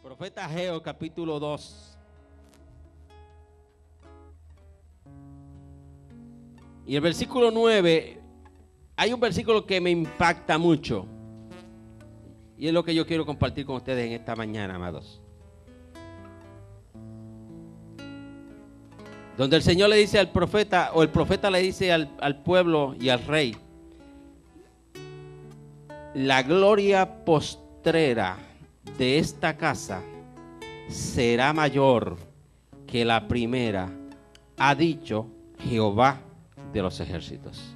Profeta Ageo, capítulo 2. Y el versículo 9, hay un versículo que me impacta mucho. Y es lo que yo quiero compartir con ustedes en esta mañana, amados. Donde el Señor le dice al profeta, o el profeta le dice al pueblo y al rey: la gloria postrera de esta casa será mayor que la primera, ha dicho Jehová de los ejércitos.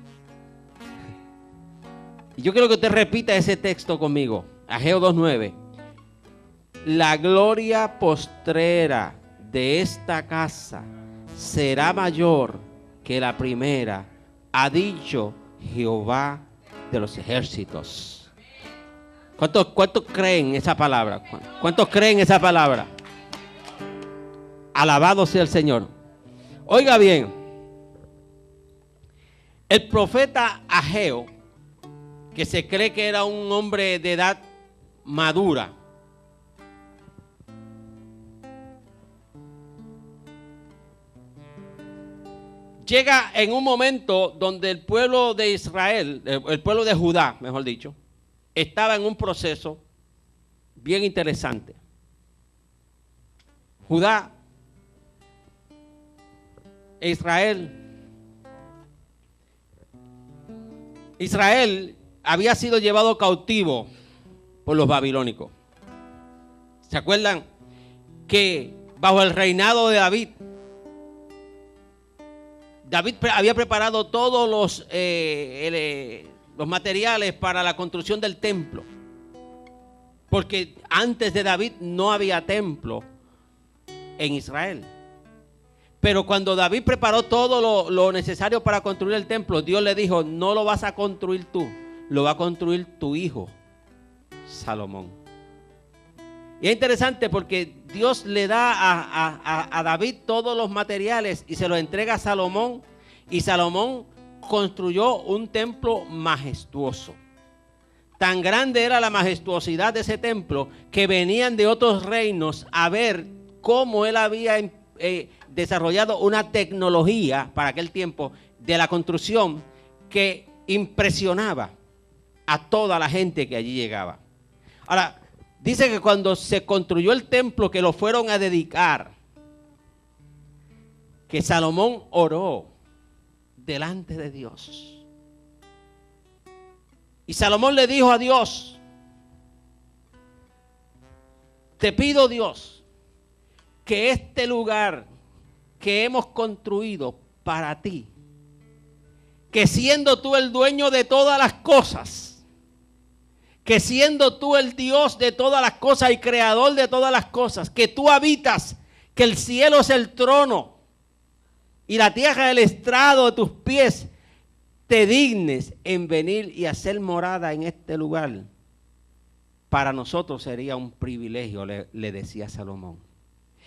Y yo quiero que usted repita ese texto conmigo. Ageo 2:9. La gloria postrera de esta casa será mayor que la primera, ha dicho Jehová de los ejércitos. ¿Cuántos creen esa palabra? ¿Cuántos creen esa palabra? Alabado sea el Señor. Oiga bien, el profeta Ageo, que se cree que era un hombre de edad madura, llega en un momento donde el pueblo de Israel, el pueblo de Judá, mejor dicho, estaba en un proceso bien interesante. Judá e Israel había sido llevado cautivo por los babilónicos. ¿Se acuerdan que bajo el reinado de David había preparado todos los materiales para la construcción del templo? Porque antes de David no había templo en Israel. Pero cuando David preparó todo lo necesario para construir el templo, Dios le dijo: no lo vas a construir tú, lo va a construir tu hijo Salomón. Y es interesante porque Dios le da a David todos los materiales y se los entrega a Salomón. Y Salomón construyó un templo majestuoso. Tan grande era la majestuosidad de ese templo que venían de otros reinos a ver cómo él había desarrollado una tecnología para aquel tiempo de la construcción que impresionaba a toda la gente que allí llegaba. Ahora, dice que cuando se construyó el templo, que lo fueron a dedicar, que Salomón oró delante de Dios. Y Salomón le dijo a Dios: te pido, Dios, que este lugar que hemos construido para ti, que siendo tú el dueño de todas las cosas, que siendo tú el Dios de todas las cosas y creador de todas las cosas, que tú habitas, que el cielo es el trono y la tierra el estrado de tus pies, te dignes en venir y hacer morada en este lugar. Para nosotros sería un privilegio, le decía Salomón.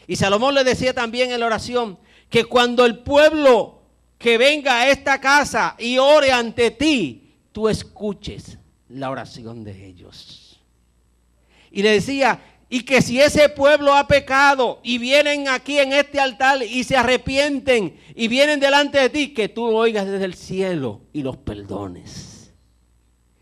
Y Salomón le decía también en la oración que cuando el pueblo que venga a esta casa y ore ante ti, tú escuches la oración de ellos. Y le decía, y que si ese pueblo ha pecado y vienen aquí en este altar y se arrepienten y vienen delante de ti, que tú oigas desde el cielo y los perdones.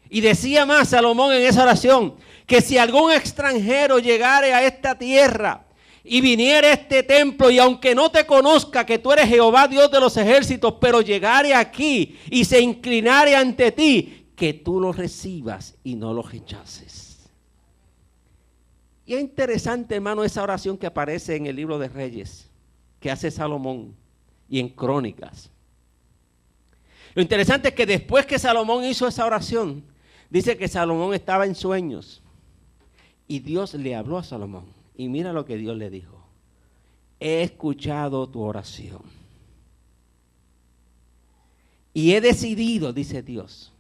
Y decía más Salomón en esa oración, que si algún extranjero llegare a esta tierra y viniera a este templo, y aunque no te conozca que tú eres Jehová Dios de los ejércitos, pero llegare aquí y se inclinare ante ti, que tú lo recibas y no lo rechaces. Y es interesante, hermano, esa oración que aparece en el libro de Reyes, que hace Salomón, y en Crónicas. Lo interesante es que después que Salomón hizo esa oración, dice que Salomón estaba en sueños, y Dios le habló a Salomón. Y mira lo que Dios le dijo: he escuchado tu oración y he decidido, dice Dios,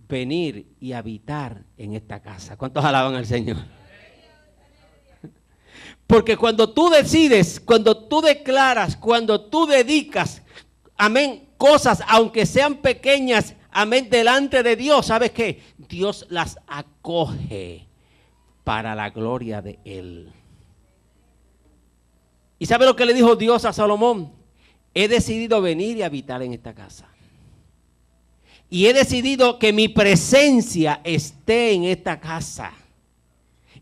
venir y habitar en esta casa. ¿Cuántos alaban al Señor? Porque cuando tú decides, cuando tú declaras, cuando tú dedicas, amén, cosas, aunque sean pequeñas, amén, delante de Dios, ¿sabes qué? Dios las acoge para la gloria de Él. ¿Y sabe lo que le dijo Dios a Salomón? He decidido venir y habitar en esta casa. Y he decidido que mi presencia esté en esta casa.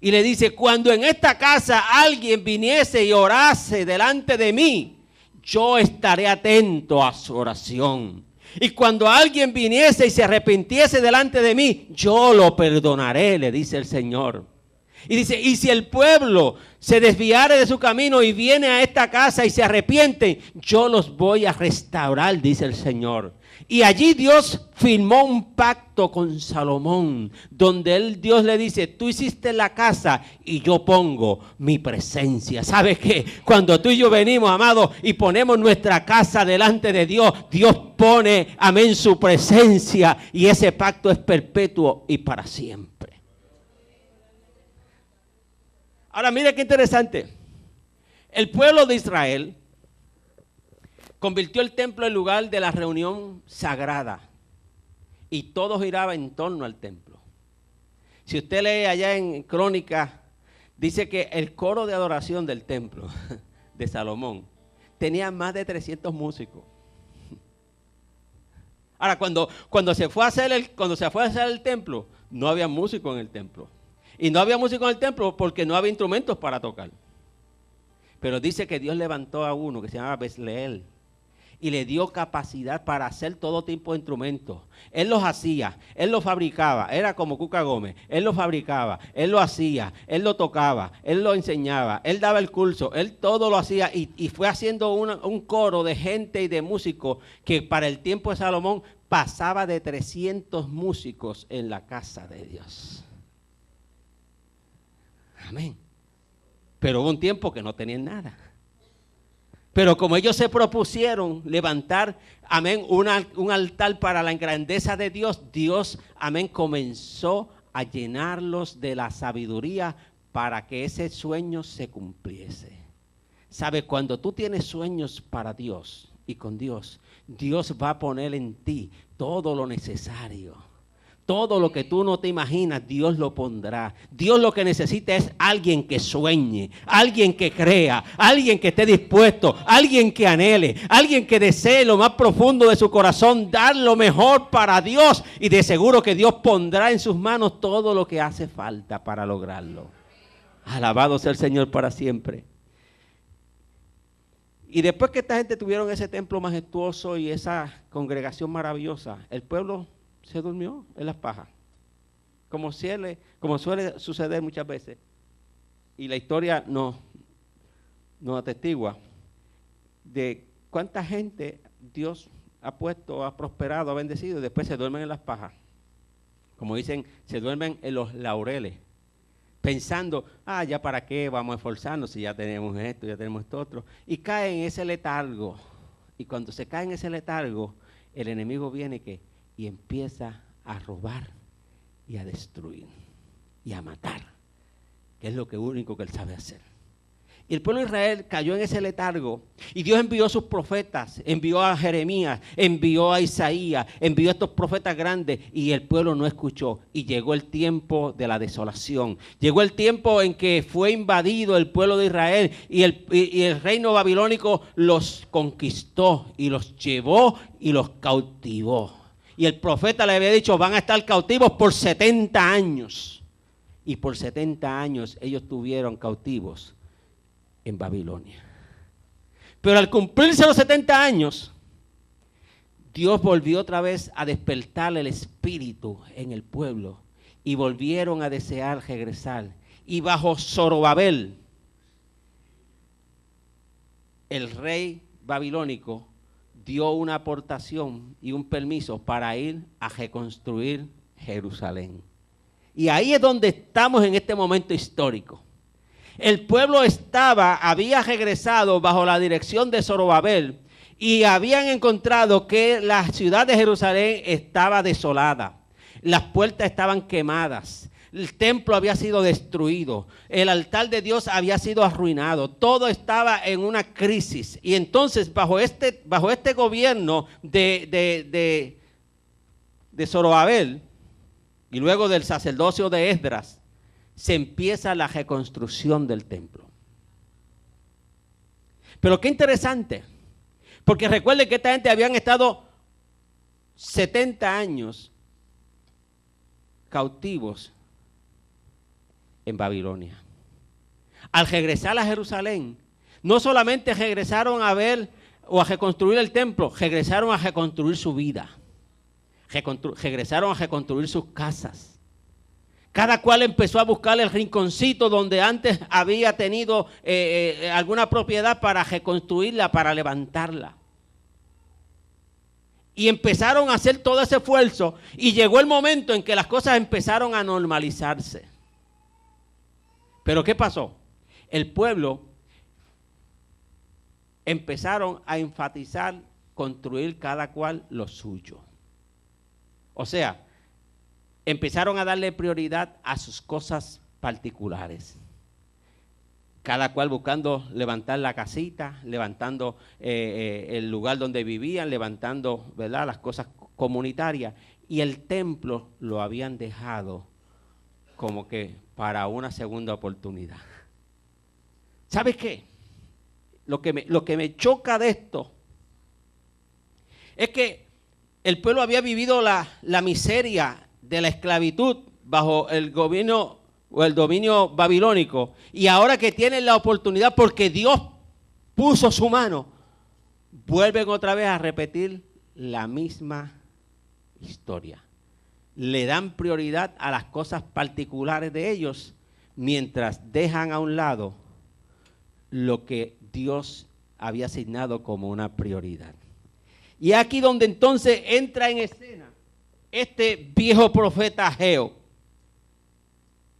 Y le dice, cuando en esta casa alguien viniese y orase delante de mí, yo estaré atento a su oración. Y cuando alguien viniese y se arrepintiese delante de mí, yo lo perdonaré, le dice el Señor. Y dice, y si el pueblo se desviare de su camino y viene a esta casa y se arrepiente, yo los voy a restaurar, dice el Señor. Y allí Dios firmó un pacto con Salomón, donde Dios le dice, tú hiciste la casa y yo pongo mi presencia. ¿Sabes qué? Cuando tú y yo venimos, amados, y ponemos nuestra casa delante de Dios, Dios pone, amén, su presencia, y ese pacto es perpetuo y para siempre. Ahora mire qué interesante. El pueblo de Israel convirtió el templo en lugar de la reunión sagrada y todo giraba en torno al templo. Si usted lee allá en Crónicas, dice que el coro de adoración del templo de Salomón tenía más de 300 músicos. Ahora, cuando se fue a hacer el templo, no había músicos en el templo. Y no había músicos en el templo porque no había instrumentos para tocar. Pero dice que Dios levantó a uno que se llamaba Bezleel y le dio capacidad para hacer todo tipo de instrumentos. Él los hacía, él los fabricaba, era como Cuca Gómez. Él los fabricaba, él lo hacía, él lo tocaba, él lo enseñaba, él daba el curso, él todo lo hacía y fue haciendo un coro de gente y de músicos que para el tiempo de Salomón pasaba de 300 músicos en la casa de Dios. Amén. Pero hubo un tiempo que no tenían nada. Pero como ellos se propusieron levantar, amén, un altar para la grandeza de Dios, Dios, amén, comenzó a llenarlos de la sabiduría para que ese sueño se cumpliese. ¿Sabe? Cuando tú tienes sueños para Dios y con Dios, Dios va a poner en ti todo lo necesario. Todo lo que tú no te imaginas, Dios lo pondrá. Dios lo que necesita es alguien que sueñe, alguien que crea, alguien que esté dispuesto, alguien que anhele, alguien que desee lo más profundo de su corazón, dar lo mejor para Dios. Y de seguro que Dios pondrá en sus manos todo lo que hace falta para lograrlo. Alabado sea el Señor para siempre. Y después que esta gente tuvieron ese templo majestuoso y esa congregación maravillosa, el pueblo se durmió en las pajas, como suele suceder muchas veces. Y la historia nos atestigua de cuánta gente Dios ha puesto, ha prosperado, ha bendecido, y después se duermen en las pajas. Como dicen, se duermen en los laureles, pensando, ya para qué vamos a esforzarnos si ya tenemos esto, ya tenemos esto otro. Y caen en ese letargo. Y cuando se cae en ese letargo, el enemigo viene y empieza a robar y a destruir y a matar, que es lo único que él sabe hacer. Y el pueblo de Israel cayó en ese letargo y Dios envió a sus profetas, envió a Jeremías, envió a Isaías, envió a estos profetas grandes y el pueblo no escuchó. Y llegó el tiempo de la desolación. Llegó el tiempo en que fue invadido el pueblo de Israel y el reino babilónico los conquistó y los llevó y los cautivó. Y el profeta le había dicho, van a estar cautivos por 70 años. Y por 70 años ellos estuvieron cautivos en Babilonia. Pero al cumplirse los 70 años, Dios volvió otra vez a despertar el espíritu en el pueblo. Y volvieron a desear regresar. Y bajo Zorobabel, el rey babilónico dio una aportación y un permiso para ir a reconstruir Jerusalén. Y ahí es donde estamos en este momento histórico. El pueblo había regresado bajo la dirección de Zorobabel y habían encontrado que la ciudad de Jerusalén estaba desolada. Las puertas estaban quemadas. El templo había sido destruido, el altar de Dios había sido arruinado, todo estaba en una crisis. Y entonces bajo este gobierno de Zorobabel y luego del sacerdocio de Esdras, se empieza la reconstrucción del templo. Pero qué interesante, porque recuerden que esta gente habían estado 70 años cautivos en Babilonia. Al regresar a Jerusalén, no solamente regresaron a ver o a reconstruir el templo, regresaron a reconstruir su vida. Regresaron a reconstruir sus casas. Cada cual empezó a buscar el rinconcito donde antes había tenido alguna propiedad para reconstruirla, para levantarla. Y empezaron a hacer todo ese esfuerzo y llegó el momento en que las cosas empezaron a normalizarse. Pero ¿qué pasó? El pueblo empezaron a enfatizar construir cada cual lo suyo. O sea, empezaron a darle prioridad a sus cosas particulares. Cada cual buscando levantar la casita, levantando el lugar donde vivían, levantando, ¿verdad?, las cosas comunitarias. Y el templo lo habían dejado como que para una segunda oportunidad. ¿Sabes qué? Lo que me choca de esto es que el pueblo había vivido la miseria de la esclavitud bajo el gobierno o el dominio babilónico, y ahora que tienen la oportunidad porque Dios puso su mano, vuelven otra vez a repetir la misma historia. Le dan prioridad a las cosas particulares de ellos mientras dejan a un lado lo que Dios había asignado como una prioridad. Y aquí donde entonces entra en escena este viejo profeta Ageo,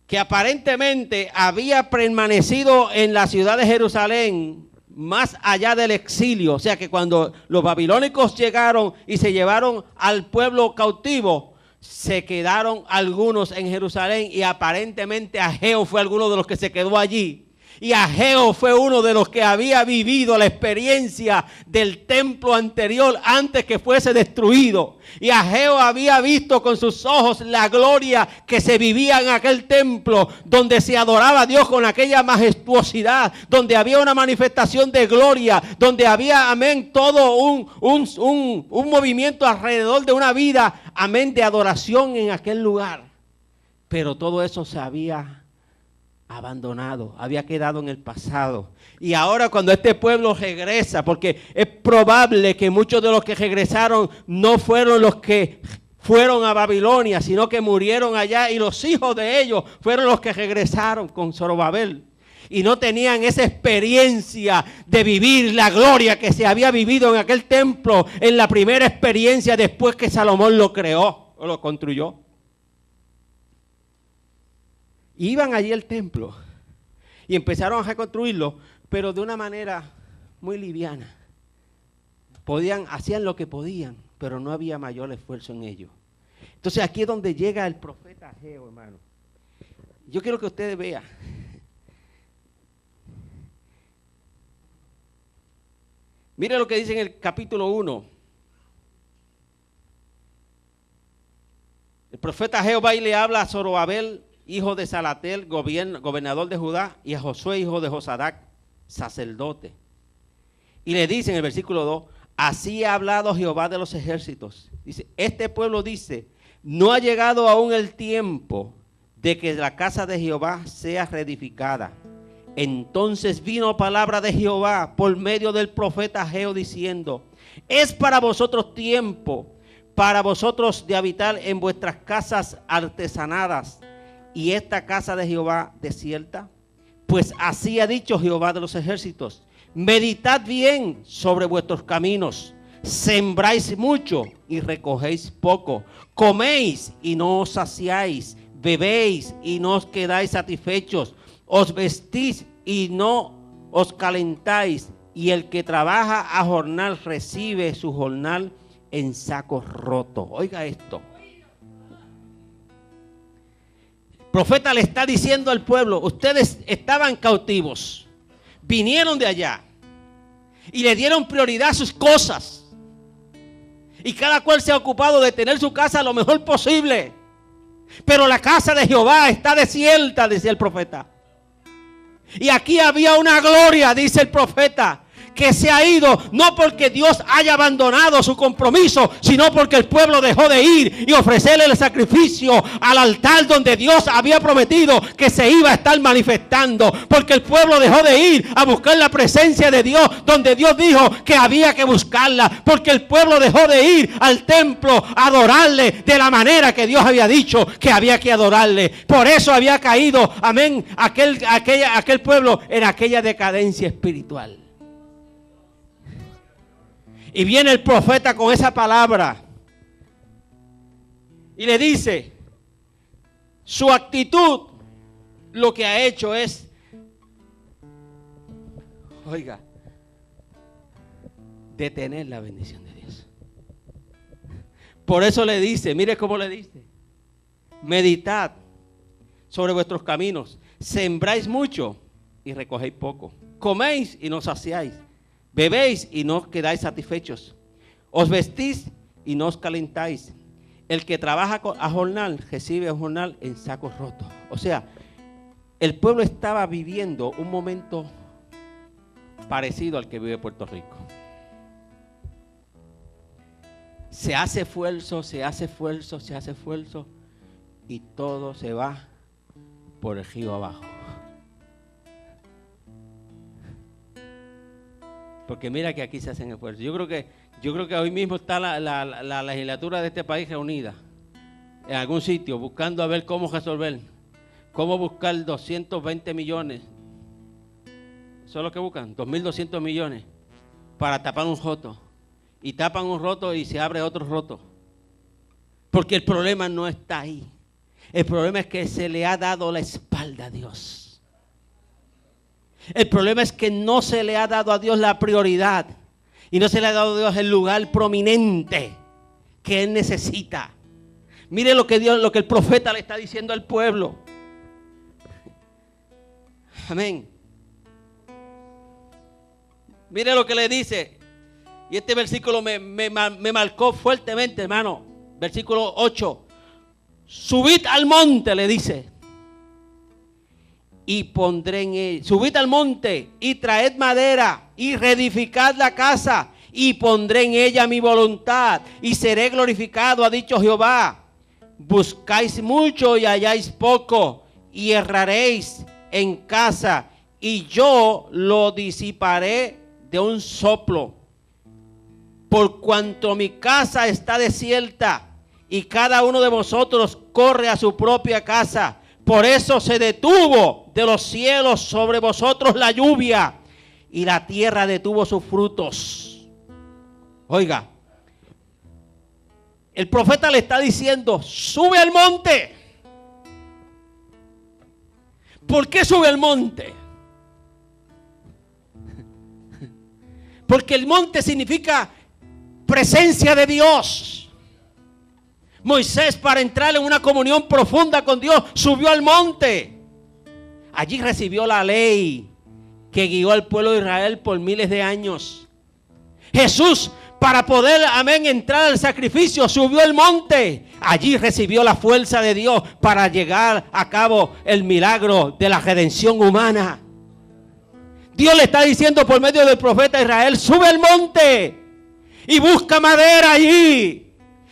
que aparentemente había permanecido en la ciudad de Jerusalén más allá del exilio. O sea que cuando los babilónicos llegaron y se llevaron al pueblo cautivo, se quedaron algunos en Jerusalén y aparentemente Ageo fue alguno de los que se quedó allí. Y Ageo fue uno de los que había vivido la experiencia del templo anterior antes que fuese destruido. Y Ageo había visto con sus ojos la gloria que se vivía en aquel templo, donde se adoraba a Dios con aquella majestuosidad, donde había una manifestación de gloria, donde había, amén, todo un movimiento alrededor de una vida, amén, de adoración en aquel lugar. Pero todo eso se había abandonado, había quedado en el pasado. Y ahora cuando este pueblo regresa, porque es probable que muchos de los que regresaron no fueron los que fueron a Babilonia, sino que murieron allá, y los hijos de ellos fueron los que regresaron con Zorobabel. Y no tenían esa experiencia de vivir la gloria que se había vivido en aquel templo, en la primera experiencia después que Salomón lo creó o lo construyó. Iban allí al templo y empezaron a reconstruirlo, pero de una manera muy liviana. Hacían lo que podían, pero no había mayor esfuerzo en ello. Entonces aquí es donde llega el profeta Ageo, hermano. Yo quiero que ustedes vean. Mire lo que dice en el capítulo 1. El profeta Ageo va y le habla a Zorobabel, hijo de Salatel, gobernador de Judá, y a Josué, hijo de Josadac, sacerdote. Y le dice en el versículo 2, así ha hablado Jehová de los ejércitos. Dice, este pueblo dice, no ha llegado aún el tiempo de que la casa de Jehová sea reedificada. Entonces vino palabra de Jehová por medio del profeta Ageo diciendo, es para vosotros tiempo, para vosotros de habitar en vuestras casas artesanadas, y esta casa de Jehová desierta. Pues así ha dicho Jehová de los ejércitos, meditad bien sobre vuestros caminos, sembráis mucho y recogéis poco, coméis y no os saciáis, bebéis y no os quedáis satisfechos, os vestís y no os calentáis, y el que trabaja a jornal recibe su jornal en sacos rotos. Oiga esto. El profeta le está diciendo al pueblo, ustedes estaban cautivos, vinieron de allá y le dieron prioridad a sus cosas. Y cada cual se ha ocupado de tener su casa lo mejor posible. Pero la casa de Jehová está desierta, decía el profeta. Y aquí había una gloria, dice el profeta, que se ha ido, no porque Dios haya abandonado su compromiso, sino porque el pueblo dejó de ir y ofrecerle el sacrificio al altar donde Dios había prometido que se iba a estar manifestando. Porque el pueblo dejó de ir a buscar la presencia de Dios donde Dios dijo que había que buscarla. Porque el pueblo dejó de ir al templo a adorarle de la manera que Dios había dicho que había que adorarle. Por eso había caído, amén, aquel pueblo en aquella decadencia espiritual. Y viene el profeta con esa palabra y le dice, su actitud lo que ha hecho es, oiga, detener la bendición de Dios. Por eso le dice, mire cómo le dice, meditad sobre vuestros caminos, sembráis mucho y recogéis poco, coméis y no saciáis. Bebéis y no quedáis satisfechos. Os vestís y no os calentáis. El que trabaja a jornal recibe a jornal en sacos rotos. O sea, el pueblo estaba viviendo un momento parecido al que vive Puerto Rico. Se hace esfuerzo, se hace esfuerzo, se hace esfuerzo y todo se va por el río abajo. Porque mira que aquí se hacen esfuerzos. Yo creo que hoy mismo está la legislatura de este país reunida en algún sitio buscando a ver cómo resolver, cómo buscar 220 millones. Eso es lo que buscan, 2.200 millones para tapar un roto. Y tapan un roto y se abre otro roto. Porque el problema no está ahí. El problema es que se le ha dado la espalda a Dios. El problema es que no se le ha dado a Dios la prioridad y no se le ha dado a Dios el lugar prominente que Él necesita. Mire lo que el profeta le está diciendo al pueblo. Amén. Mire lo que le dice. Y este versículo me marcó fuertemente, hermano. Versículo 8. Subid al monte, le dice. Y pondré en él, subid al monte y traed madera y reedificad la casa y pondré en ella mi voluntad y seré glorificado, ha dicho Jehová. Buscáis mucho y halláis poco y erraréis en casa y yo lo disiparé de un soplo. Por cuanto mi casa está desierta y cada uno de vosotros corre a su propia casa. Por eso se detuvo de los cielos sobre vosotros la lluvia y la tierra detuvo sus frutos. Oiga, el profeta le está diciendo, sube al monte. ¿Por qué sube al monte? Porque el monte significa presencia de Dios. Moisés, para entrar en una comunión profunda con Dios, subió al monte. Allí recibió la ley que guió al pueblo de Israel por miles de años. Jesús, para poder, amén, entrar al sacrificio, subió al monte. Allí recibió la fuerza de Dios para llegar a cabo el milagro de la redención humana. Dios le está diciendo por medio del profeta Israel, sube al monte y busca madera allí.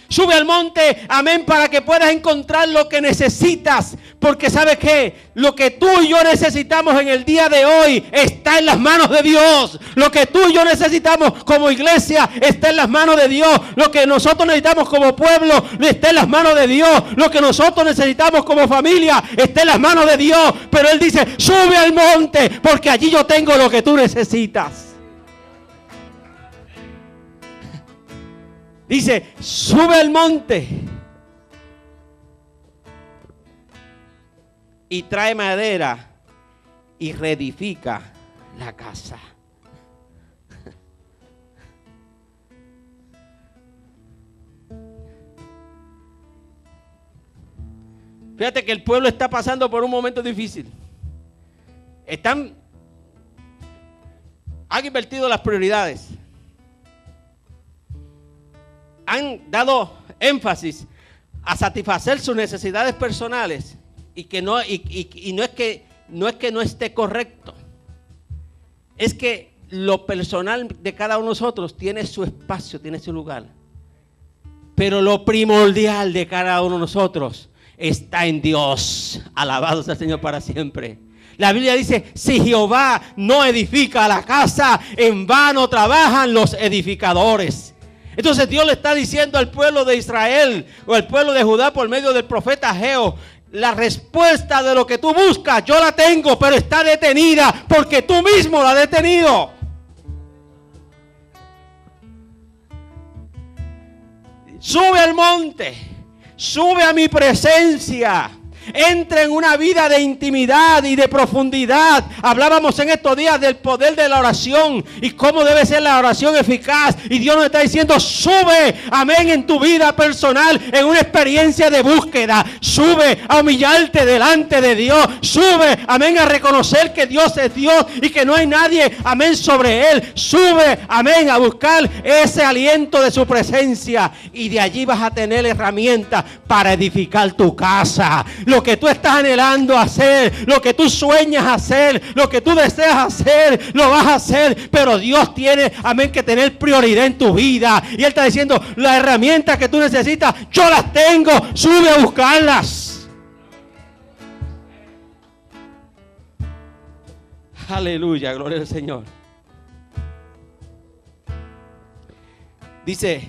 Sube al monte, amén, para que puedas encontrar lo que necesitas. Porque ¿sabes qué? Lo que tú y yo necesitamos en el día de hoy está en las manos de Dios. Lo que tú y yo necesitamos como iglesia está en las manos de Dios. Lo que nosotros necesitamos como pueblo está en las manos de Dios. Lo que nosotros necesitamos como familia está en las manos de Dios. Pero Él dice, sube al monte porque allí yo tengo lo que tú necesitas. Dice, sube al monte y trae madera y reedifica la casa. Fíjate que el pueblo está pasando por un momento difícil. Han invertido las prioridades. Han dado énfasis a satisfacer sus necesidades personales y que no es que no esté correcto, es que lo personal de cada uno de nosotros tiene su espacio, tiene su lugar, pero lo primordial de cada uno de nosotros está en Dios. Alabado sea el Señor para siempre. La Biblia dice: si Jehová no edifica la casa, en vano trabajan los edificadores. Entonces Dios le está diciendo al pueblo de Israel o al pueblo de Judá por medio del profeta Ageo: la respuesta de lo que tú buscas yo la tengo, pero está detenida porque tú mismo la has detenido. Sube al monte, sube a mi presencia. Entra en una vida de intimidad y de profundidad. Hablábamos en estos días del poder de la oración y cómo debe ser la oración eficaz. Y Dios nos está diciendo: sube, amén, en tu vida personal, en una experiencia de búsqueda. Sube a humillarte delante de Dios. Sube, amén, a reconocer que Dios es Dios y que no hay nadie, amén, sobre Él. Sube, amén, a buscar ese aliento de su presencia. Y de allí vas a tener herramientas para edificar tu casa. Lo que tú estás anhelando hacer, lo que tú sueñas hacer, lo que tú deseas hacer, lo vas a hacer. Pero Dios tiene, amén, que tener prioridad en tu vida. Y Él está diciendo: las herramientas que tú necesitas, yo las tengo. Sube a buscarlas. Aleluya, gloria al Señor. Dice: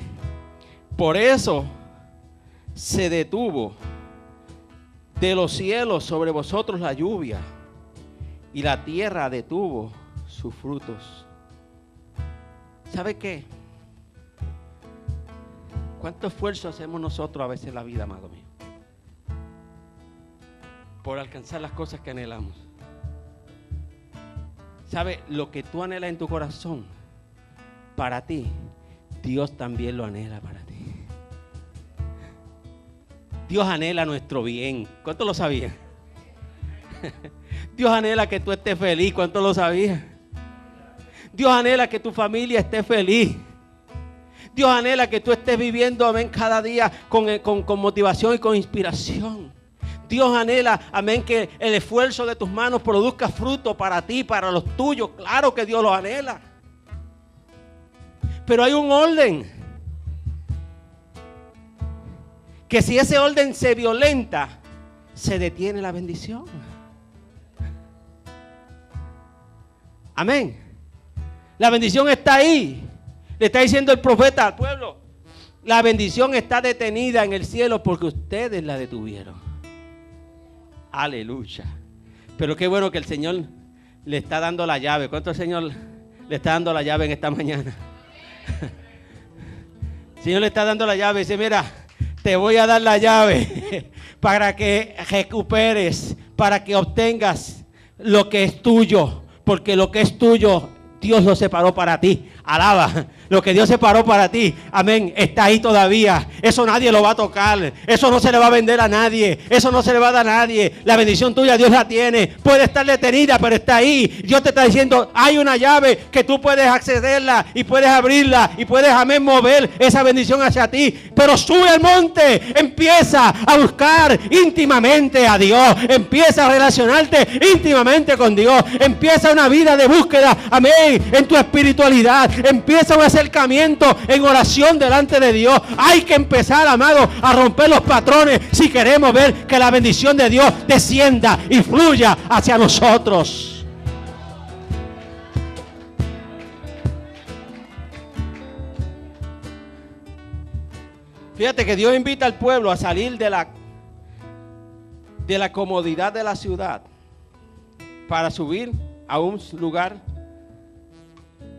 por eso se detuvo de los cielos sobre vosotros la lluvia, y la tierra detuvo sus frutos. ¿Sabe qué? ¿Cuánto esfuerzo hacemos nosotros a veces en la vida, amado mío, por alcanzar las cosas que anhelamos? ¿Sabe? Lo que tú anhelas en tu corazón, para ti, Dios también lo anhela para ti. Dios anhela nuestro bien. ¿Cuánto lo sabían? Dios anhela que tú estés feliz. ¿Cuánto lo sabían? Dios anhela que tu familia esté feliz. Dios anhela que tú estés viviendo, amén, cada día con motivación y con inspiración. Dios anhela, amén, que el esfuerzo de tus manos produzca fruto para ti, para los tuyos. Claro que Dios lo anhela. Pero hay un orden. Que si ese orden se violenta, se detiene la bendición. Amén. La bendición está ahí. Le está diciendo el profeta al pueblo: la bendición está detenida en el cielo porque ustedes la detuvieron. Aleluya. Pero qué bueno que el Señor le está dando la llave. ¿Cuánto el Señor le está dando la llave en esta mañana? El Señor le está dando la llave y dice: mira, te voy a dar la llave para que recuperes, para que obtengas lo que es tuyo, porque lo que es tuyo Dios lo separó para ti. Alaba. Lo que Dios separó para ti, amén, está ahí todavía. Eso nadie lo va a tocar. Eso no se le va a vender a nadie. Eso no se le va a dar a nadie. La bendición tuya Dios la tiene. Puede estar detenida, pero está ahí. Dios te está diciendo: hay una llave que tú puedes accederla y puedes abrirla y puedes, amén, mover esa bendición hacia ti. Pero sube al monte. Empieza a buscar íntimamente a Dios. Empieza a relacionarte íntimamente con Dios. Empieza una vida de búsqueda, amén, en tu espiritualidad. Empieza un acercamiento en oración delante de Dios. Hay que empezar, amado, a romper los patrones si queremos ver que la bendición de Dios descienda y fluya hacia nosotros. Fíjate que Dios invita al pueblo a salir de la comodidad de la ciudad para subir a un lugar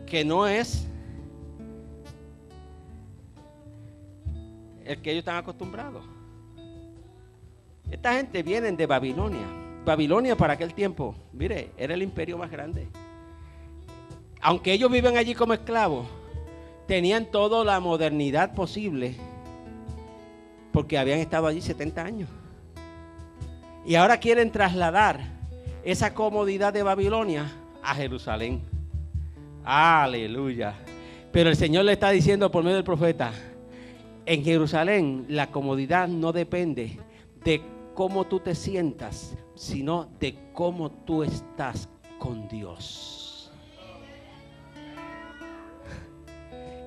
que no es el que ellos están acostumbrados. Esta gente viene de Babilonia. Babilonia para aquel tiempo, mire, era el imperio más grande. Aunque ellos viven allí como esclavos, tenían toda la modernidad posible porque habían estado allí 70 años. Y ahora quieren trasladar esa comodidad de Babilonia a Jerusalén. Aleluya. Pero el Señor le está diciendo por medio del profeta: En Jerusalén la comodidad no depende de cómo tú te sientas, sino de cómo tú estás con Dios.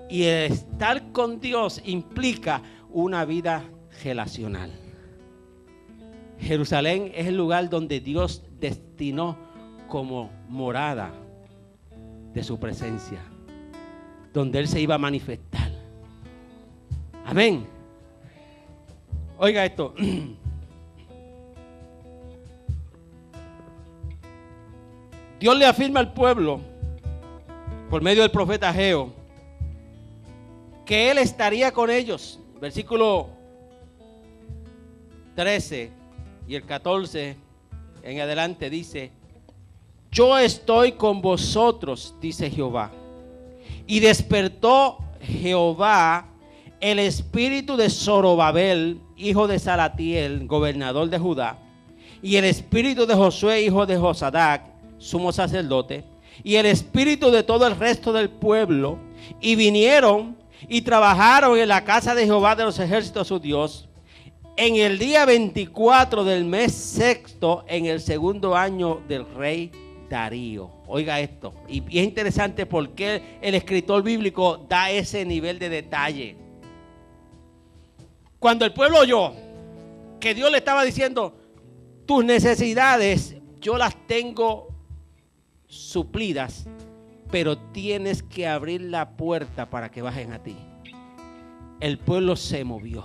Y el estar con Dios implica una vida relacional. Jerusalén es el lugar donde Dios destinó como morada de su presencia, donde Él se iba a manifestar. Amén. Oiga esto. Dios le afirma al pueblo, por medio del profeta Ageo, que Él estaría con ellos. Versículo 13 y el 14 en adelante dice: yo estoy con vosotros, dice Jehová. Y despertó Jehová el espíritu de Zorobabel, hijo de Salatiel, gobernador de Judá, y el espíritu de Josué, hijo de Josadac, sumo sacerdote, y el espíritu de todo el resto del pueblo, y vinieron y trabajaron en la casa de Jehová de los ejércitos, su Dios, en el día 24 del mes sexto, en el segundo año del rey Darío. Oiga esto, y es interesante porque el escritor bíblico da ese nivel de detalle. Cuando el pueblo oyó que Dios le estaba diciendo: tus necesidades yo las tengo suplidas, pero tienes que abrir la puerta para que bajen a ti. El pueblo se movió.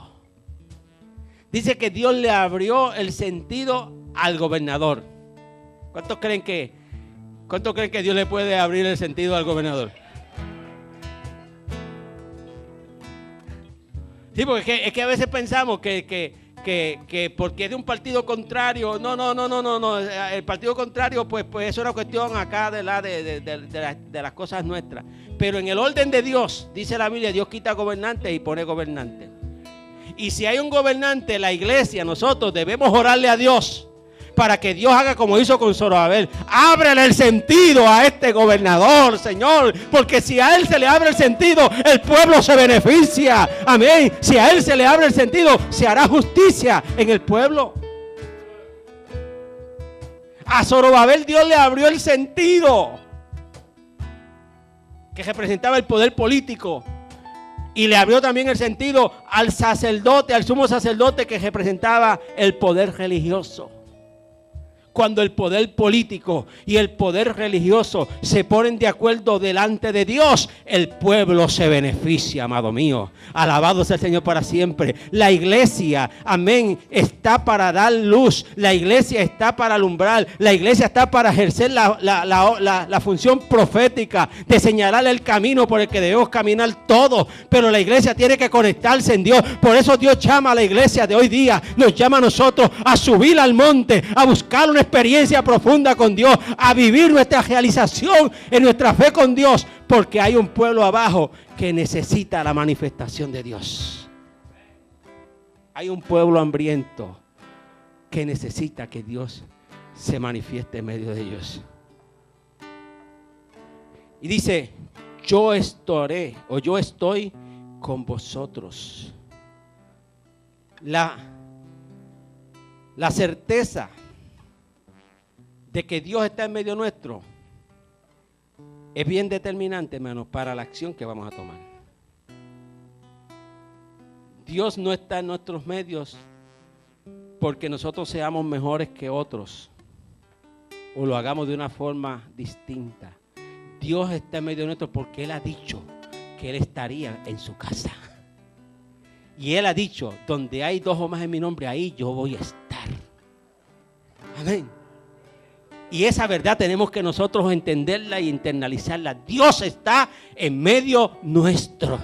Dice que Dios le abrió el sentido al gobernador. ¿Cuántos creen que Dios le puede abrir el sentido al gobernador? Sí, porque es que a veces pensamos que porque es de un partido contrario, no, el partido contrario pues es una cuestión acá de las cosas nuestras. Pero en el orden de Dios, dice la Biblia, Dios quita gobernantes y pone gobernantes. Y si hay un gobernante, la iglesia, nosotros debemos orarle a Dios para que Dios haga como hizo con Zorobabel. Ábrele el sentido a este gobernador, Señor, porque si a él se le abre el sentido, el pueblo se beneficia. Amén. Si a él se le abre el sentido, se hará justicia en el pueblo. A Zorobabel Dios le abrió el sentido que representaba el poder político, y le abrió también el sentido al sacerdote, al sumo sacerdote, que representaba el poder religioso. Cuando el poder político y el poder religioso se ponen de acuerdo delante de Dios, el pueblo se beneficia, amado mío. Alabado sea el Señor para siempre. La iglesia, amén, está para dar luz. La iglesia está para alumbrar. La iglesia está para ejercer la función profética de señalar el camino por el que debemos caminar todos. Pero la iglesia tiene que conectarse en Dios. Por eso Dios llama a la iglesia de hoy día, nos llama a nosotros a subir al monte, a buscar una experiencia profunda con Dios, a vivir nuestra realización en nuestra fe con Dios, porque hay un pueblo abajo que necesita la manifestación de Dios. Hay un pueblo hambriento que necesita que Dios se manifieste en medio de ellos. Y dice: yo estoy con vosotros. La certeza de que Dios está en medio nuestro es bien determinante, hermanos, para la acción que vamos a tomar. Dios no está en nuestros medios porque nosotros seamos mejores que otros o lo hagamos de una forma distinta. Dios está en medio nuestro porque Él ha dicho que Él estaría en su casa. Y Él ha dicho: donde hay dos o más en mi nombre, ahí yo voy a estar. Amén. Y esa verdad tenemos que nosotros entenderla y internalizarla. Dios está en medio nuestro.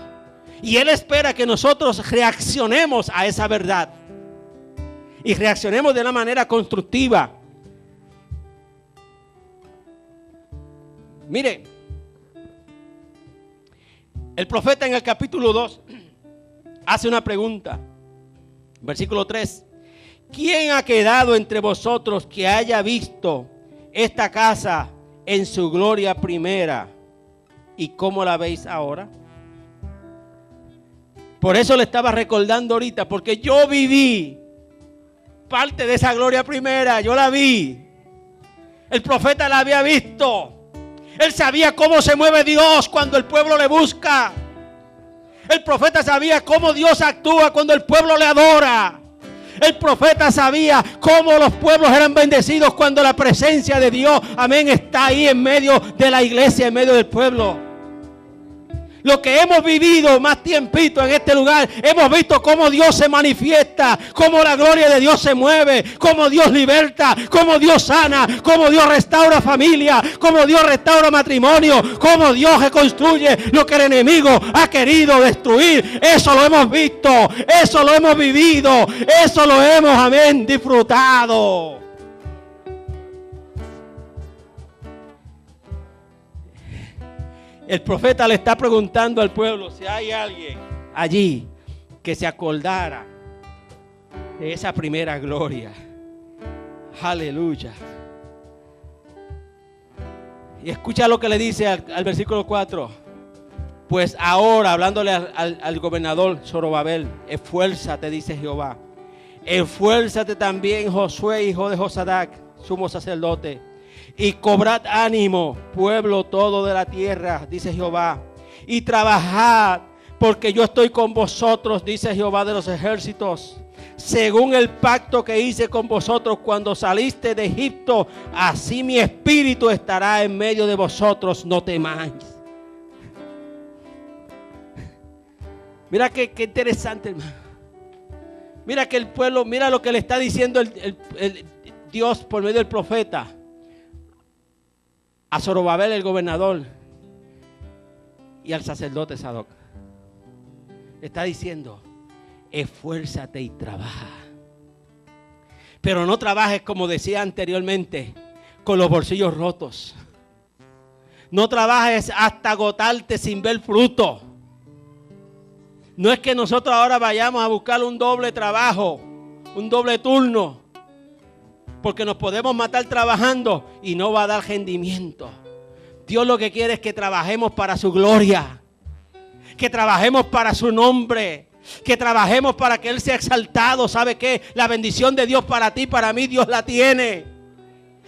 Y Él espera que nosotros reaccionemos a esa verdad. Y reaccionemos de una manera constructiva. Mire, el profeta en el capítulo 2 hace una pregunta. Versículo 3. ¿Quién ha quedado entre vosotros que haya visto esta casa en su gloria primera? ¿Y cómo la veis ahora? Por eso le estaba recordando ahorita, porque yo viví parte de esa gloria primera, yo la vi. El profeta la había visto. Él sabía cómo se mueve Dios cuando el pueblo le busca. El profeta sabía cómo Dios actúa cuando el pueblo le adora. El profeta sabía cómo los pueblos eran bendecidos cuando la presencia de Dios, amén, está ahí en medio de la iglesia, en medio del pueblo. Lo que hemos vivido más tiempito en este lugar, hemos visto cómo Dios se manifiesta, cómo la gloria de Dios se mueve, cómo Dios liberta, cómo Dios sana, cómo Dios restaura familia, cómo Dios restaura matrimonio, cómo Dios reconstruye lo que el enemigo ha querido destruir. Eso lo hemos visto, eso lo hemos vivido, eso lo hemos, amén, disfrutado. El profeta le está preguntando al pueblo si hay alguien allí que se acordara de esa primera gloria. Aleluya. Y escucha lo que le dice al versículo 4. Pues ahora, hablándole al gobernador Zorobabel, esfuérzate, dice Jehová. Esfuérzate también, Josué, hijo de Josadac, sumo sacerdote. Y cobrad ánimo, pueblo todo de la tierra, dice Jehová. Y trabajad, porque yo estoy con vosotros, dice Jehová de los ejércitos. Según el pacto que hice con vosotros cuando saliste de Egipto, así mi espíritu estará en medio de vosotros, no temáis. Mira qué interesante, hermano. Mira que el pueblo, mira lo que le está diciendo el Dios por medio del profeta a Zorobabel, el gobernador, y al sacerdote Sadoc. Está diciendo: esfuérzate y trabaja. Pero no trabajes, como decía anteriormente, con los bolsillos rotos. No trabajes hasta agotarte sin ver fruto. No es que nosotros ahora vayamos a buscar un doble trabajo, un doble turno, porque nos podemos matar trabajando y no va a dar rendimiento. Dios lo que quiere es que trabajemos para su gloria, que trabajemos para su nombre, que trabajemos para que Él sea exaltado. ¿Sabe qué? La bendición de Dios para ti, para mí, Dios la tiene.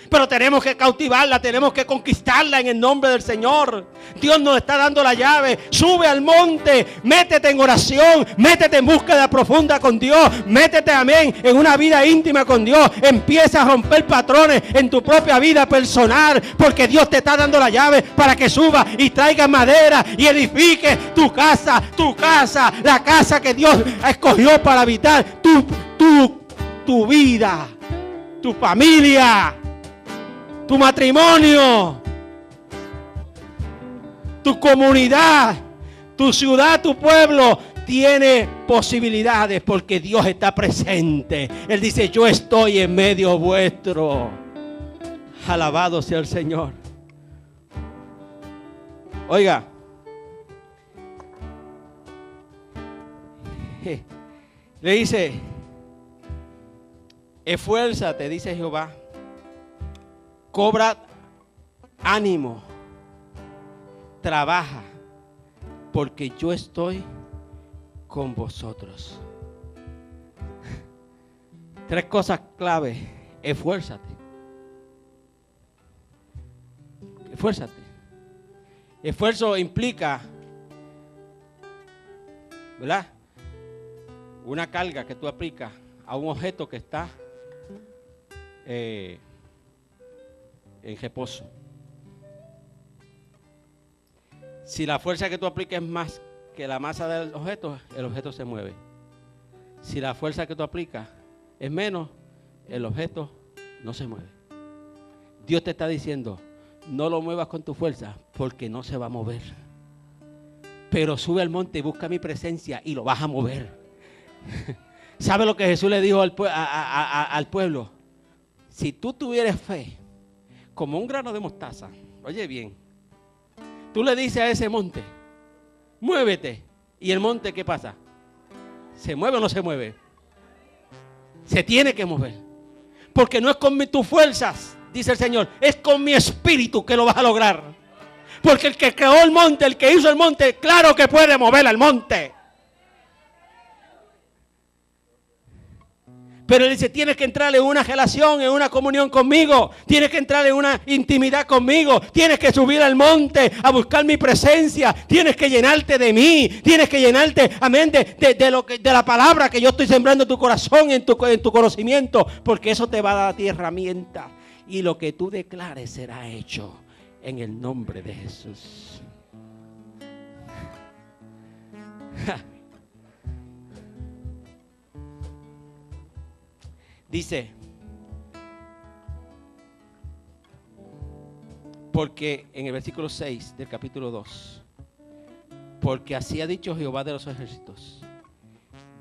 Pero tenemos que cautivarla, tenemos que conquistarla en el nombre del Señor. Dios nos está dando la llave. Sube al monte, métete en oración, métete en búsqueda profunda con Dios, métete, amén, en una vida íntima con Dios. Empieza a romper patrones en tu propia vida personal, porque Dios te está dando la llave para que suba y traiga madera y edifique tu casa, la casa que Dios escogió para habitar, tu vida, tu familia, tu matrimonio, tu comunidad, tu ciudad, tu pueblo tiene posibilidades porque Dios está presente. Él dice: yo estoy en medio vuestro. Alabado sea el Señor. Oiga, le dice: esfuérzate, dice Jehová. Cobra ánimo, trabaja, porque yo estoy con vosotros. 3 cosas clave. Esfuérzate. Esfuérzate. Esfuerzo implica, ¿verdad?, una carga que tú aplicas a un objeto que está en reposo. Si la fuerza que tú apliques es más que la masa del objeto, el objeto se mueve. Si la fuerza que tú aplicas es menos, el objeto no se mueve. Dios te está diciendo: no lo muevas con tu fuerza, porque no se va a mover. Pero sube al monte y busca mi presencia y lo vas a mover. ¿Sabe lo que Jesús le dijo al pueblo? Si tú tuvieras fe como un grano de mostaza, oye bien, tú le dices a ese monte: muévete. ¿Y el monte qué pasa? ¿Se mueve o no se mueve? Se tiene que mover. Porque no es con tus fuerzas, dice el Señor, es con mi espíritu que lo vas a lograr. Porque el que creó el monte, el que hizo el monte, claro que puede mover al monte. Pero él dice, tienes que entrar en una relación, en una comunión conmigo. Tienes que entrar en una intimidad conmigo. Tienes que subir al monte a buscar mi presencia. Tienes que llenarte de mí. Tienes que llenarte, amén, de la palabra que yo estoy sembrando en tu corazón, en tu conocimiento. Porque eso te va a dar a ti herramientas. Y lo que tú declares será hecho en el nombre de Jesús. Dice, porque en el versículo 6 del capítulo 2, porque así ha dicho Jehová de los ejércitos,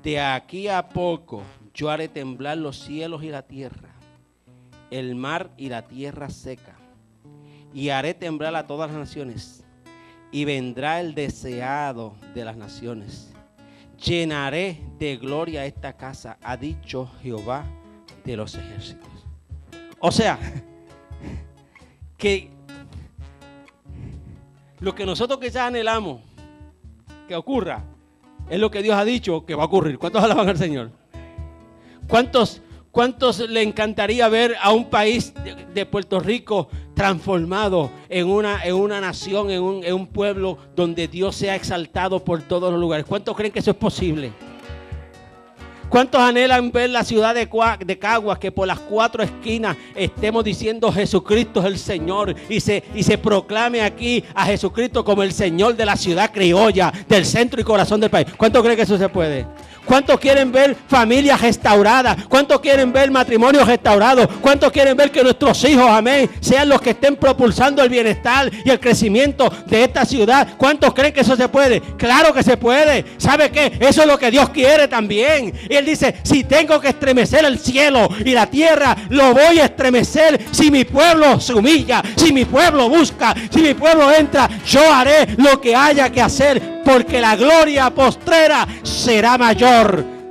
de aquí a poco yo haré temblar los cielos y la tierra, el mar y la tierra seca, y haré temblar a todas las naciones, y vendrá el deseado de las naciones. Llenaré de gloria esta casa, ha dicho Jehová de los ejércitos. O sea, que lo que nosotros quizás anhelamos que ocurra es lo que Dios ha dicho que va a ocurrir. ¿Cuántos alaban al Señor? ¿Cuántos le encantaría ver a un país de Puerto Rico transformado en una nación, en un pueblo donde Dios sea exaltado por todos los lugares? ¿Cuántos creen que eso es posible? ¿Cuántos anhelan ver la ciudad de Caguas, que por las 4 esquinas estemos diciendo Jesucristo es el Señor y se proclame aquí a Jesucristo como el Señor de la ciudad criolla, del centro y corazón del país? ¿Cuántos creen que eso se puede? ¿Cuántos quieren ver familias restauradas? ¿Cuántos quieren ver matrimonios restaurados? ¿Cuántos quieren ver que nuestros hijos, amén, sean los que estén propulsando el bienestar y el crecimiento de esta ciudad? ¿Cuántos creen que eso se puede? Claro que se puede. ¿Sabe qué? Eso es lo que Dios quiere también. Y Él dice, si tengo que estremecer el cielo y la tierra, lo voy a estremecer. Si mi pueblo se humilla, si mi pueblo busca, si mi pueblo entra, yo haré lo que haya que hacer, porque la gloria postrera será mayor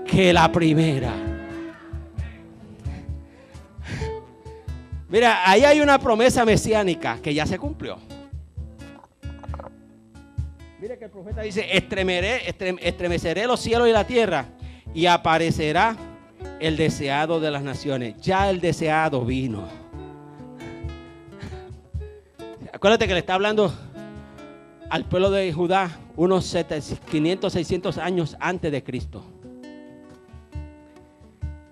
que la primera. Mira, ahí hay una promesa mesiánica que ya se cumplió. Mira que el profeta dice, estremeceré los cielos y la tierra, y aparecerá el deseado de las naciones. Ya el deseado vino. Acuérdate que le está hablando al pueblo de Judá unos 500, 600 años antes de Cristo.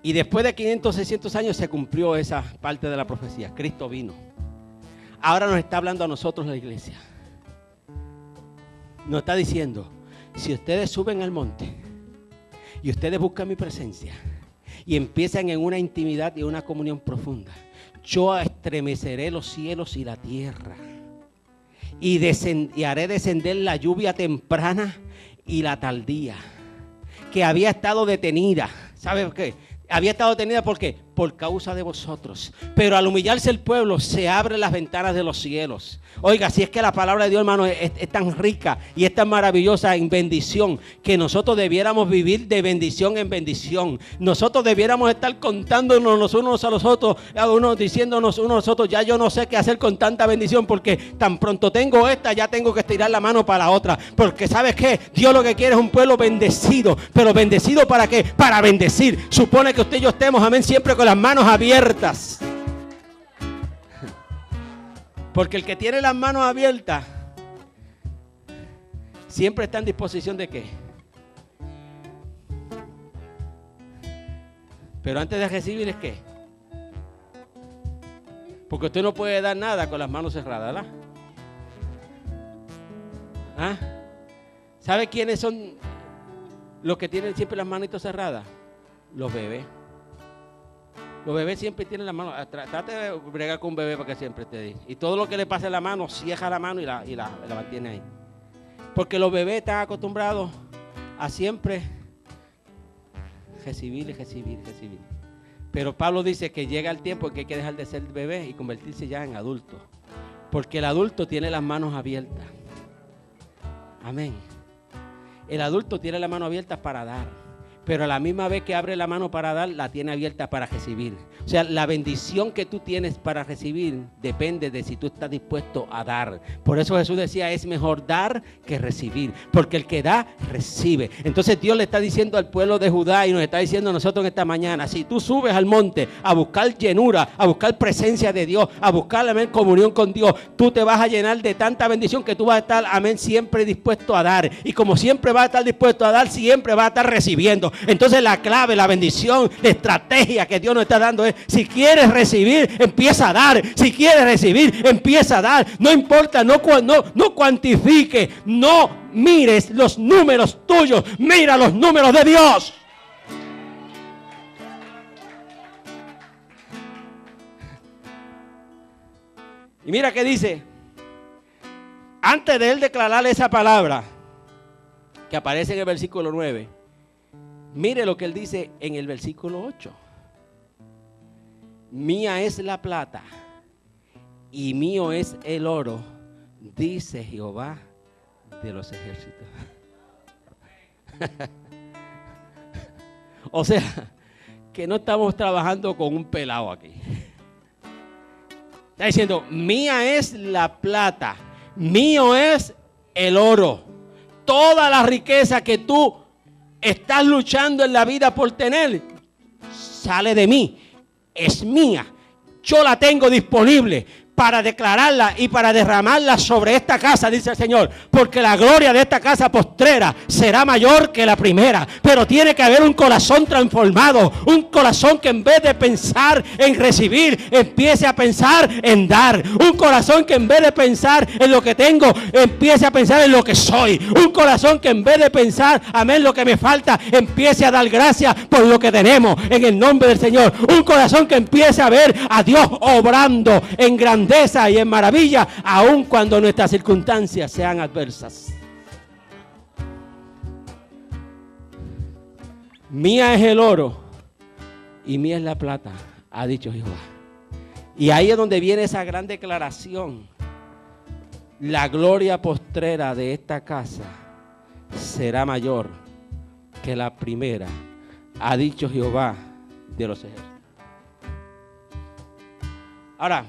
Y después de 500, 600 años se cumplió esa parte de la profecía. Cristo vino. Ahora nos está hablando a nosotros la iglesia. Nos está diciendo, si ustedes suben al monte y ustedes buscan mi presencia y empiezan en una intimidad y una comunión profunda, yo estremeceré los cielos y la tierra. Y haré descender la lluvia temprana y la tardía, que había estado detenida. ¿Sabe por qué? Había estado detenida por causa de vosotros. Pero al humillarse el pueblo, se abren las ventanas de los cielos. Oiga, si es que la palabra de Dios, hermano, es tan rica y es tan maravillosa en bendición, que nosotros debiéramos vivir de bendición en bendición. Nosotros debiéramos estar contándonos los unos a los otros, diciéndonos unos a los otros, ya yo no sé qué hacer con tanta bendición, porque tan pronto tengo esta, ya tengo que estirar la mano para la otra. Porque ¿sabes qué? Dios lo que quiere es un pueblo bendecido. ¿Pero bendecido para qué? Para bendecir. Supone que usted y yo estemos, amén, siempre con las manos abiertas. Porque el que tiene las manos abiertas siempre está en disposición de qué. Pero antes de recibir es qué. Porque usted no puede dar nada con las manos cerradas, ¿verdad? ¿Ah? ¿Sabe quiénes son los que tienen siempre las manitos cerradas? Los bebés. Los bebés siempre tienen la mano. Trate de bregar con un bebé para que siempre te diga. Y todo lo que le pase a la mano, cierra la mano y la mantiene ahí. Porque los bebés están acostumbrados a siempre recibir. Pero Pablo dice que llega el tiempo en que hay que dejar de ser bebé y convertirse ya en adulto. Porque el adulto tiene las manos abiertas. Amén. El adulto tiene las manos abiertas para dar. pero a la misma vez que abre la mano para dar, la tiene abierta para recibir. O sea, la bendición que tú tienes para recibir depende de si tú estás dispuesto a dar. Por eso Jesús decía, es mejor dar que recibir, porque el que da, recibe. Entonces Dios le está diciendo al pueblo de Judá y nos está diciendo a nosotros en esta mañana, si tú subes al monte a buscar llenura, a buscar presencia de Dios, a buscar, amén, comunión con Dios, tú te vas a llenar de tanta bendición que tú vas a estar, amén, siempre dispuesto a dar. Y como siempre vas a estar dispuesto a dar, siempre vas a estar recibiendo. Entonces la clave, la bendición, la estrategia que Dios nos está dando es, si quieres recibir, empieza a dar. Si quieres recibir, empieza a dar. No importa, no cuantifique, no mires los números tuyos, mira los números de Dios. Y mira qué dice, antes de él declararle esa palabra que aparece en el versículo 9, mire lo que él dice en el versículo 8. Mía es la plata y mío es el oro, dice Jehová de los ejércitos. O sea, que no estamos trabajando con un pelado aquí. Está diciendo, mía es la plata, mío es el oro. Toda la riqueza que tú estás luchando en la vida por tener, sale de mí, es mía. Yo la tengo disponible para declararla y para derramarla sobre esta casa, dice el Señor, porque la gloria de esta casa postrera será mayor que la primera. Pero tiene que haber un corazón transformado, un corazón que en vez de pensar en recibir, empiece a pensar en dar. Un corazón que en vez de pensar en lo que tengo, empiece a pensar en lo que soy. Un corazón que en vez de pensar, amén, lo que me falta, empiece a dar gracias por lo que tenemos en el nombre del Señor. Un corazón que empiece a ver a Dios obrando en grandeza y en maravilla, aun cuando nuestras circunstancias sean adversas. Mía es el oro y mía es la plata, ha dicho Jehová. Y ahí es donde viene esa gran declaración. La gloria postrera de esta casa será mayor que la primera, ha dicho Jehová de los ejércitos. Ahora,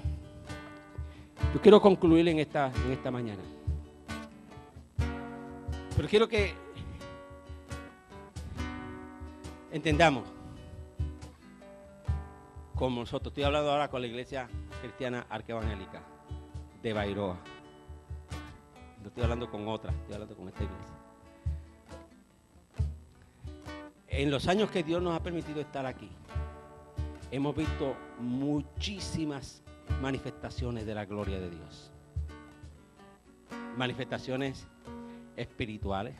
yo quiero concluir en esta mañana. Pero quiero que entendamos, como nosotros, estoy hablando ahora con la iglesia cristiana arqueevangélica de Bairoa. No estoy hablando con otra, estoy hablando con esta iglesia. En los años que Dios nos ha permitido estar aquí, hemos visto muchísimas manifestaciones de la gloria de Dios. Manifestaciones espirituales,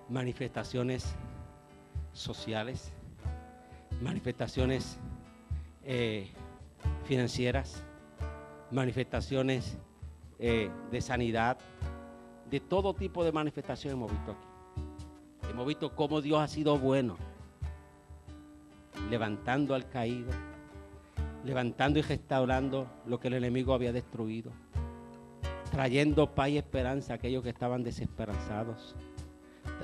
manifestaciones sociales, manifestaciones financieras, manifestaciones de sanidad, de todo tipo de manifestaciones hemos visto aquí. Hemos visto cómo Dios ha sido bueno, levantando al caído, levantando y restaurando lo que el enemigo había destruido, trayendo paz y esperanza a aquellos que estaban desesperanzados,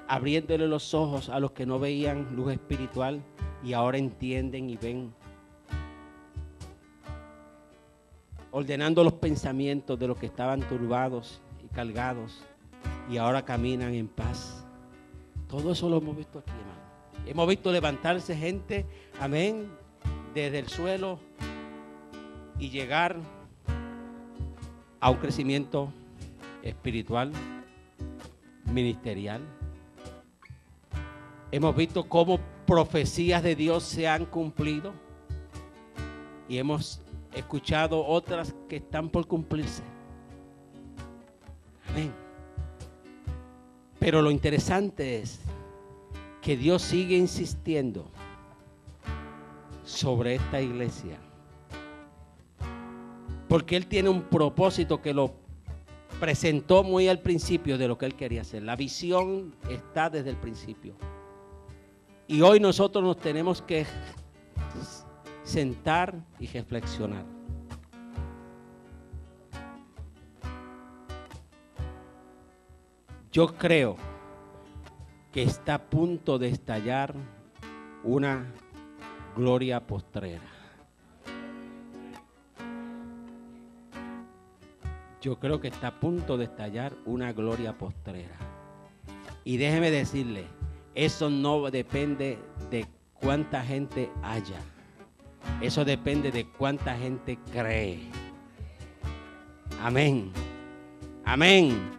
abriéndole los ojos a los que no veían luz espiritual y ahora entienden y ven, ordenando los pensamientos de los que estaban turbados y cargados y ahora caminan en paz. Todo eso lo hemos visto aquí, hermano. Hemos visto levantarse gente, amén, desde el suelo y llegar a un crecimiento espiritual, ministerial. Hemos visto cómo profecías de Dios se han cumplido y hemos escuchado otras que están por cumplirse. Amén. Pero lo interesante es que Dios sigue insistiendo sobre esta iglesia, porque Él tiene un propósito que lo presentó muy al principio de lo que Él quería hacer. La visión está desde el principio. Y hoy nosotros nos tenemos que sentar y reflexionar. Yo creo que está a punto de estallar una gloria postrera. Yo creo que está a punto de estallar una gloria postrera. Y déjeme decirle, eso no depende de cuánta gente haya. Eso depende de cuánta gente cree. Amén. Amén.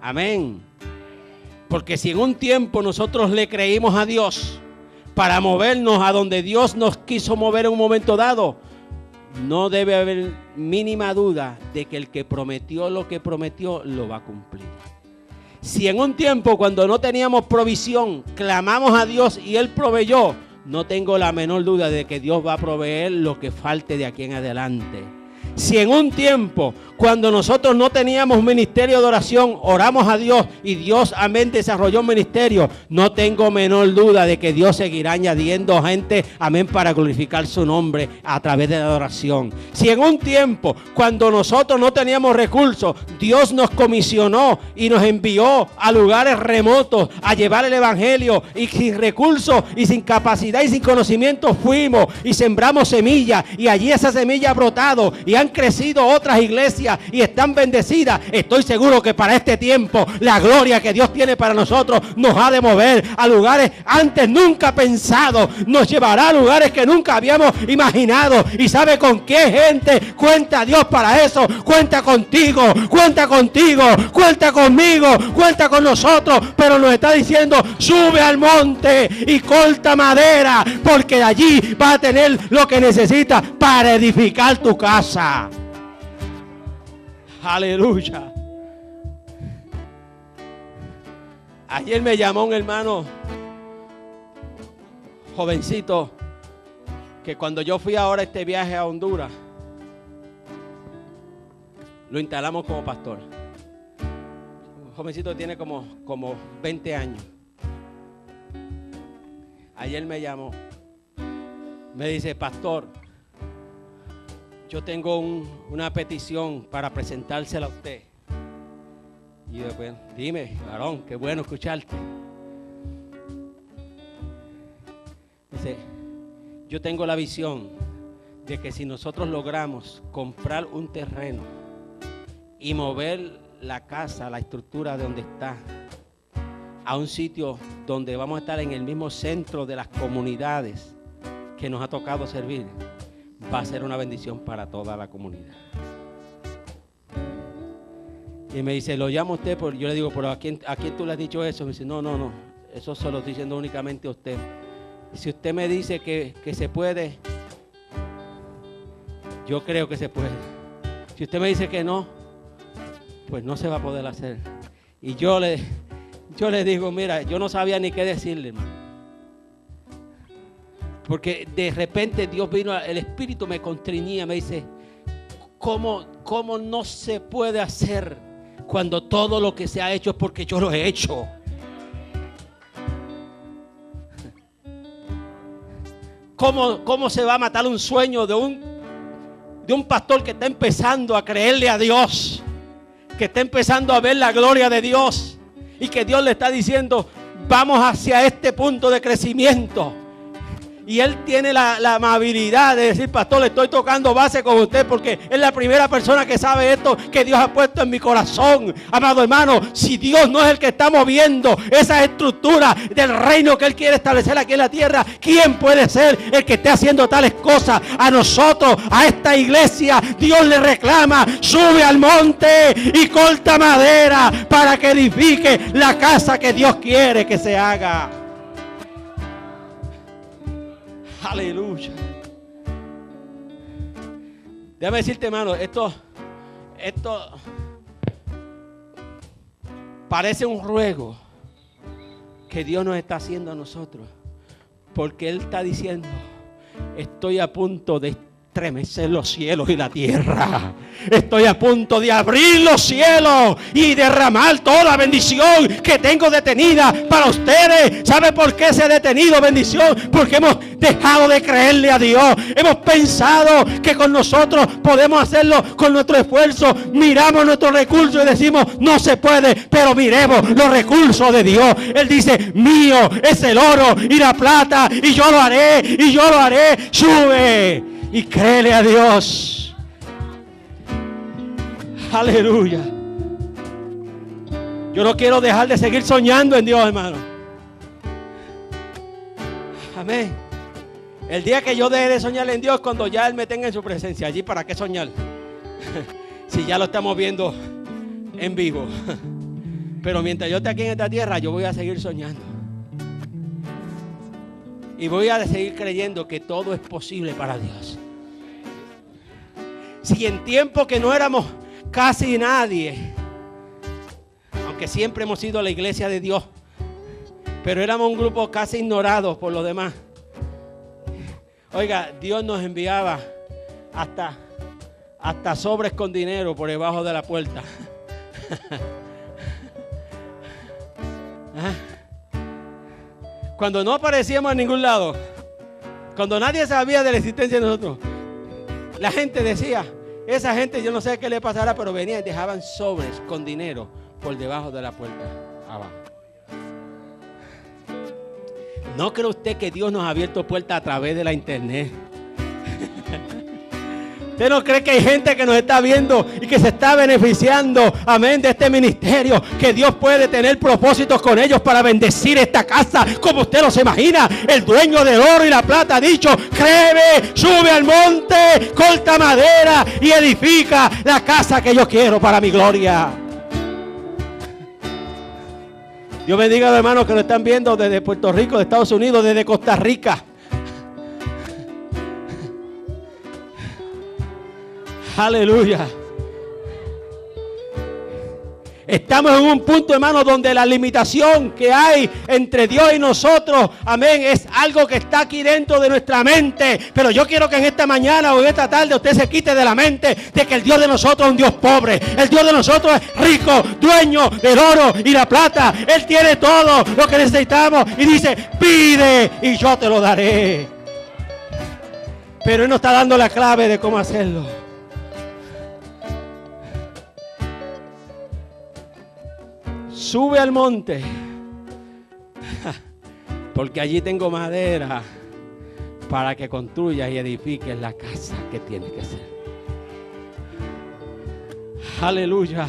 Amén. Porque si en un tiempo nosotros le creímos a Dios para movernos a donde Dios nos quiso mover en un momento dado, no debe haber mínima duda de que el que prometió lo que prometió lo va a cumplir. Si en un tiempo cuando no teníamos provisión clamamos a Dios y Él proveyó, no tengo la menor duda de que Dios va a proveer lo que falte de aquí en adelante. Si en un tiempo, cuando nosotros no teníamos ministerio de oración, oramos a Dios y Dios, amén, desarrolló un ministerio, no tengo menor duda de que Dios seguirá añadiendo gente, amén, para glorificar su nombre a través de la oración. Si en un tiempo, cuando nosotros no teníamos recursos, Dios nos comisionó y nos envió a lugares remotos a llevar el evangelio, y sin recursos y sin capacidad y sin conocimiento fuimos y sembramos semillas, y allí esa semilla ha brotado y han crecido otras iglesias y están bendecidas. Estoy seguro que para este tiempo la gloria que Dios tiene para nosotros nos ha de mover a lugares antes nunca pensados, nos llevará a lugares que nunca habíamos imaginado. ¿Y sabe con qué gente cuenta Dios para eso? Cuenta contigo, cuenta contigo, cuenta conmigo, cuenta con nosotros, pero nos está diciendo: sube al monte y corta madera, porque de allí vas a tener lo que necesitas para edificar tu casa. Aleluya. Ayer me llamó un hermano jovencito que cuando yo fui ahora este viaje a Honduras, lo instalamos como pastor. Un jovencito que tiene como 20 años. Ayer me llamó. Me dice: pastor, yo tengo una petición para presentársela a usted. Y yo, pues, dime, varón, qué bueno escucharte. Dice: yo tengo la visión de que si nosotros logramos comprar un terreno y mover la casa, la estructura de donde está, a un sitio donde vamos a estar en el mismo centro de las comunidades que nos ha tocado servir, va a ser una bendición para toda la comunidad. Y me dice: ¿lo llama usted? Yo le digo: ¿pero a quién tú le has dicho eso? Me dice: no, eso se lo estoy diciendo únicamente a usted. Y si usted me dice que se puede, yo creo que se puede. Si usted me dice que no, pues no se va a poder hacer. Y yo le digo: mira, yo no sabía ni qué decirle, hermano. Porque de repente Dios vino, el Espíritu me constreñía, me dice: ¿cómo no se puede hacer cuando todo lo que se ha hecho es porque yo lo he hecho? ¿Cómo se va a matar un sueño de un pastor que está empezando a creerle a Dios, que está empezando a ver la gloria de Dios, y que Dios le está diciendo: vamos hacia este punto de crecimiento? Y él tiene la amabilidad de decir: pastor, le estoy tocando base con usted porque es la primera persona que sabe esto que Dios ha puesto en mi corazón. Amado hermano, si Dios no es el que está moviendo esa estructura del reino que Él quiere establecer aquí en la tierra, ¿quién puede ser el que esté haciendo tales cosas? A nosotros, a esta iglesia, Dios le reclama: sube al monte y corta madera para que edifique la casa que Dios quiere que se haga. Aleluya. Déjame decirte, hermano, esto parece un ruego que Dios nos está haciendo a nosotros, porque Él está diciendo: estoy a punto de estremecer los cielos y la tierra. Estoy a punto de abrir los cielos y derramar toda bendición que tengo detenida para ustedes. ¿Sabe por qué se ha detenido bendición? Porque hemos dejado de creerle a Dios. Hemos pensado que con nosotros podemos hacerlo con nuestro esfuerzo. Miramos nuestros recursos y decimos, no se puede, pero miremos los recursos de Dios. Él dice, mío es el oro y la plata, y yo lo haré, y yo lo haré. Sube y créele a Dios. Aleluya. Yo no quiero dejar de seguir soñando en Dios, hermano. Amén. El día que yo deje de soñar en Dios, cuando ya Él me tenga en su presencia. Allí, ¿para qué soñar? Si ya lo estamos viendo en vivo. Pero mientras yo esté aquí en esta tierra, yo voy a seguir soñando. Y voy a seguir creyendo que todo es posible para Dios. Si en tiempo que no éramos casi nadie, aunque siempre hemos sido la iglesia de Dios, pero éramos un grupo casi ignorado por los demás. Oiga, Dios nos enviaba hasta sobres con dinero por debajo de la puerta. Cuando no aparecíamos en ningún lado, cuando nadie sabía de la existencia de nosotros, la gente decía, esa gente yo no sé qué le pasará, pero venían y dejaban sobres con dinero por debajo de la puerta abajo. ¿No cree usted que Dios nos ha abierto puertas a través de la internet? ¿Usted no cree que hay gente que nos está viendo y que se está beneficiando, amén, de este ministerio? Que Dios puede tener propósitos con ellos para bendecir esta casa, como usted los imagina. El dueño del oro y la plata ha dicho, créeme, sube al monte, corta madera y edifica la casa que yo quiero para mi gloria. Dios bendiga a los hermanos que lo están viendo desde Puerto Rico, de Estados Unidos, desde Costa Rica. Aleluya. Estamos en un punto, hermano, donde la limitación que hay entre Dios y nosotros, amén, es algo que está aquí dentro de nuestra mente. Pero yo quiero que en esta mañana o en esta tarde usted se quite de la mente de que el Dios de nosotros es un Dios pobre. El Dios de nosotros es rico, dueño del oro y la plata. Él tiene todo lo que necesitamos y dice, pide y yo te lo daré. Pero Él nos está dando la clave de cómo hacerlo. Sube al monte, porque allí tengo madera para que construyas y edifiques la casa que tiene que ser. Aleluya.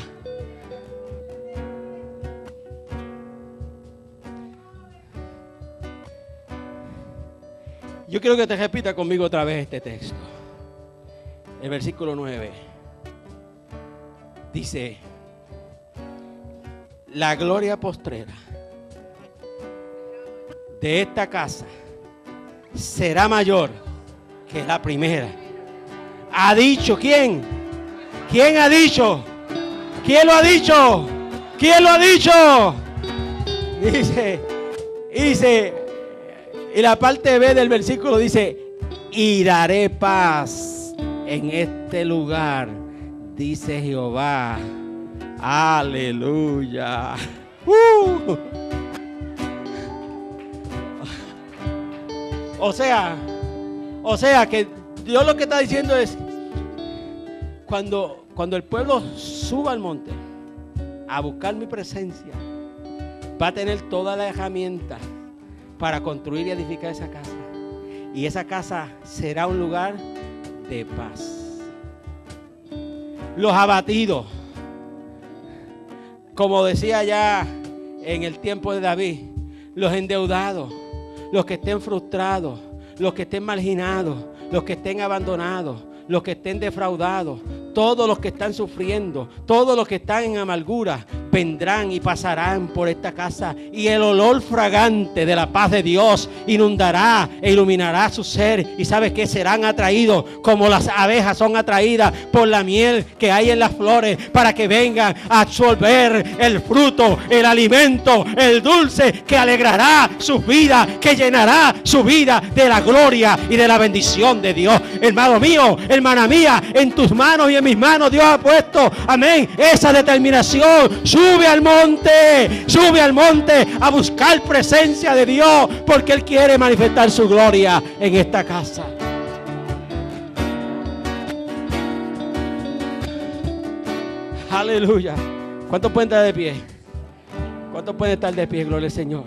Yo quiero que te repita conmigo otra vez este texto. El versículo 9 dice: la gloria postrera de esta casa será mayor que la primera. ¿Ha dicho quién? ¿Quién ha dicho? ¿Quién lo ha dicho? ¿Quién lo ha dicho? Dice, y la parte B del versículo dice, y daré paz en este lugar, dice Jehová. Aleluya. O sea que Dios lo que está diciendo es, cuando el pueblo suba al monte a buscar mi presencia, va a tener toda la herramienta para construir y edificar esa casa. Y esa casa será un lugar de paz. Los abatidos, como decía ya en el tiempo de David, los endeudados, los que estén frustrados, los que estén marginados, los que estén abandonados, los que estén defraudados, todos los que están sufriendo, todos los que están en amargura, vendrán y pasarán por esta casa, y el olor fragante de la paz de Dios inundará e iluminará su ser. Y sabes que serán atraídos como las abejas son atraídas por la miel que hay en las flores, para que vengan a absorber el fruto, el alimento, el dulce que alegrará su vida, que llenará su vida de la gloria y de la bendición de Dios. Hermano mío, hermana mía, en tus manos y en mis manos Dios ha puesto, amén, esa determinación. Sube al monte a buscar presencia de Dios, porque Él quiere manifestar su gloria en esta casa. Aleluya. ¿Cuántos pueden estar de pie? ¿Cuántos pueden estar de pie? Gloria al Señor.